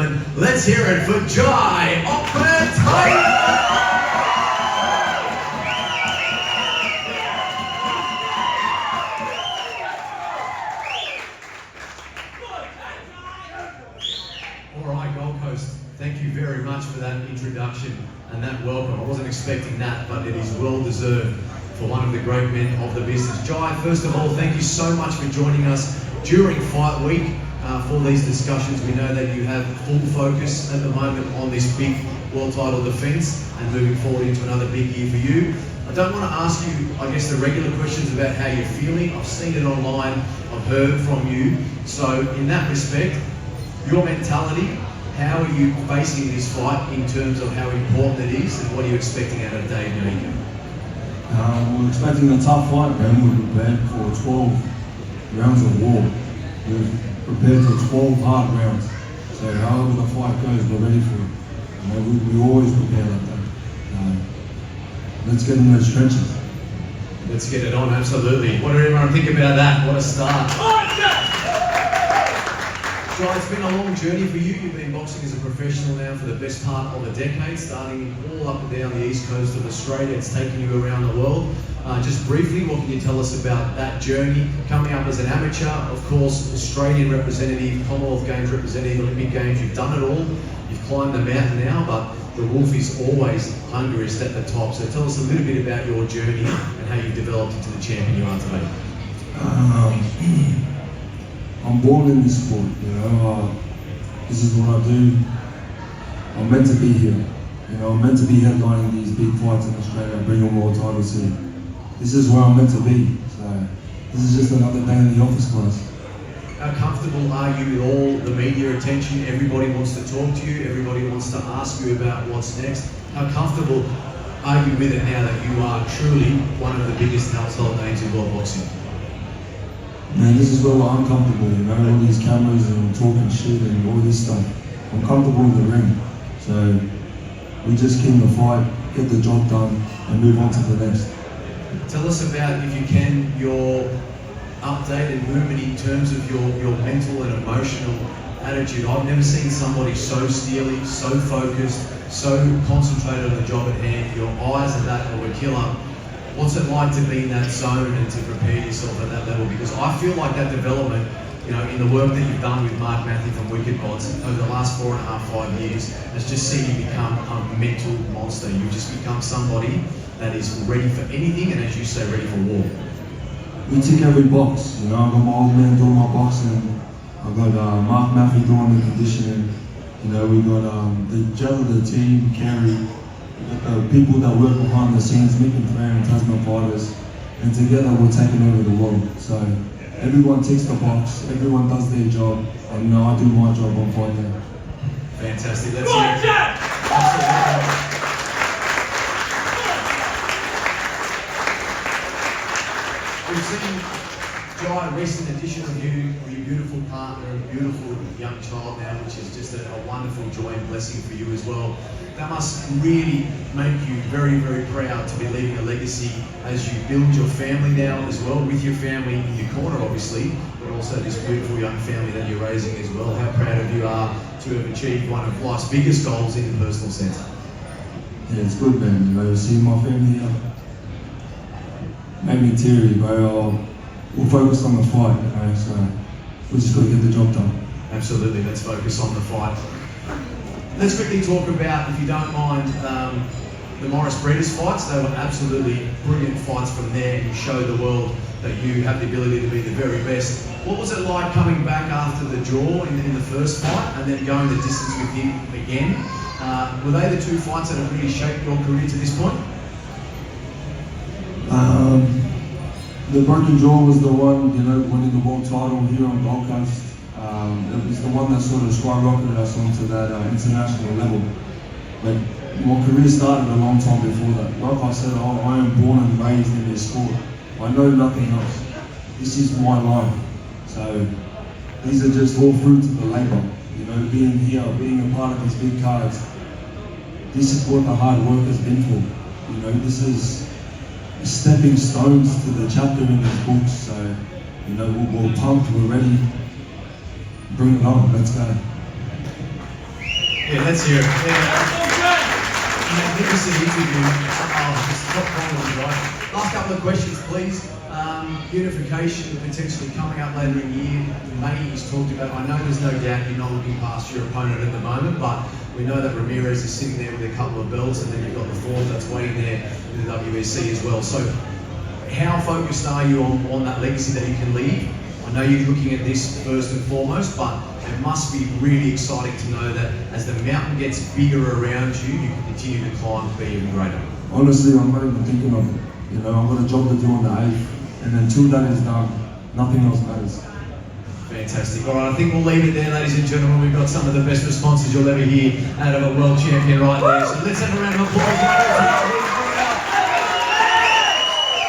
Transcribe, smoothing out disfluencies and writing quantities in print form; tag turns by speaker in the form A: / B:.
A: gentlemen, let's hear it for Jai Opetaia! Thank you very much for that introduction and that welcome. I wasn't expecting that, but it is well deserved for one of the great men of the business. Jai, first of all, thank you so much for joining us during Fight Week for these discussions. We know that you have full focus at the moment on this big world title defense and moving forward into another big year for you. I don't want to ask you, I guess, the regular questions about how you're feeling. I've seen it online, I've heard from you. So in that respect, your mentality, how are you facing this fight in terms of how important it is, and what are you expecting out of David Nyika?
B: We're expecting a tough fight, man. We're prepared for 12 rounds of war. We're prepared for 12 hard rounds. So however the fight goes, we're ready for it. You know, we always prepare like that. Let's get in those trenches.
A: Let's get it on, absolutely. What do everyone think about that? What a start. So it's been a long journey for you. You've been boxing as a professional now for the best part of a decade, starting all up and down the east coast of Australia. It's taken you around the world. Just briefly, what can you tell us about that journey? Coming up as an amateur, of course, Australian representative, Commonwealth Games representative, Olympic Games, you've done it all. You've climbed the mountain now, but the wolf is always hungriest at the top. So tell us a little bit about your journey and how you've developed into the champion you are today.
B: I'm born in this sport, you know. This is what I do. I'm meant to be here. You know, I'm meant to be headlining these big fights in Australia, bringing world titles here. This is where I'm meant to be. So this is just another day in the office class.
A: How comfortable are you with all the media attention? Everybody wants to talk to you. Everybody wants to ask you about what's next. How comfortable are you with it now that you are truly one of the biggest household names in world boxing?
B: Man, this is where I'm comfortable, you know, all these cameras and talking shit and all this stuff. I'm comfortable in the ring. So we just came to fight, get the job done, and move on to the next.
A: Tell us about, if you can, your update and movement in terms of your mental and emotional attitude. I've never seen somebody so steely, so focused, so concentrated on the job at hand. Your eyes are that of a killer. What's it like to be in that zone and to prepare yourself at that level? Because I feel like that development, you know, in the work that you've done with Mark Matthew from Wicked Bots over the last 4.5, 5 years, has just seen you become a mental monster. You've just become somebody that is ready for anything, and as you say, ready for war.
B: We tick every box, you know. I've got my old man doing my boxing. I've got Mark Matthew doing the conditioning. You know, we got the gel of the team, Kerry. People that work behind the scenes, Mick and Fran and Tasman fighters, and together we're taking over the world. So everyone ticks the box, everyone does their job, and you know, I do my job on fight day.
A: Fantastic, let's hear it. We've seen, Jai, a recent addition of you, your beautiful partner, a beautiful young child now, which is just a wonderful joy and blessing for you as well. That must really make you very, very proud to be leaving a legacy as you build your family now as well, with your family in your corner obviously, but also this beautiful young family that you're raising as well. How proud of you are to have achieved one of life's biggest goals in the personal sense.
B: Yeah, it's good, man. You know, seeing my family here made me teary, but we'll focus on the fight, you know, so we just got to get the job done.
A: Absolutely, let's focus on the fight. Let's quickly talk about, if you don't mind, the Morris Breeders fights. They were absolutely brilliant fights from there. You showed the world that you have the ability to be the very best. What was it like coming back after the draw in the first fight and then going the distance with him again? Were they the two fights that have really shaped your career to this point?
B: The broken jaw was the one, you know, winning the world title here on Gold Coast. It was the one that sort of skyrocketed us onto that international level. But my career started a long time before that. Like I said, I am born and raised in this sport. I know nothing else. This is my life. So these are just all fruits of the labour. You know, being here, being a part of these big cards. This is what the hard work has been for. You know, this is stepping stones to the chapter in these books. So, you know, we're pumped, we're ready. Bring it on, let's go.
A: Yeah, let's hear it. Magnificent interview. Just top quality, right? Last couple of questions, please. Unification potentially coming up later in the year. May is talked about. I know there's no doubt you're not looking past your opponent at the moment, but we know that Ramirez is sitting there with a couple of belts, and then you've got the fourth that's waiting there in the WBC as well. So, how focused are you on that legacy that you can leave? I know you're looking at this first and foremost, but it must be really exciting to know that as the mountain gets bigger around you, you can continue to climb and be even greater.
B: Honestly, I'm not even thinking of it. You know, I've got a job to do on the 8th, and then till that is done, nothing else matters.
A: Fantastic. All right, I think we'll leave it there, ladies and gentlemen. We've got some of the best responses you'll ever hear out of a world champion right there. So let's have a round of applause.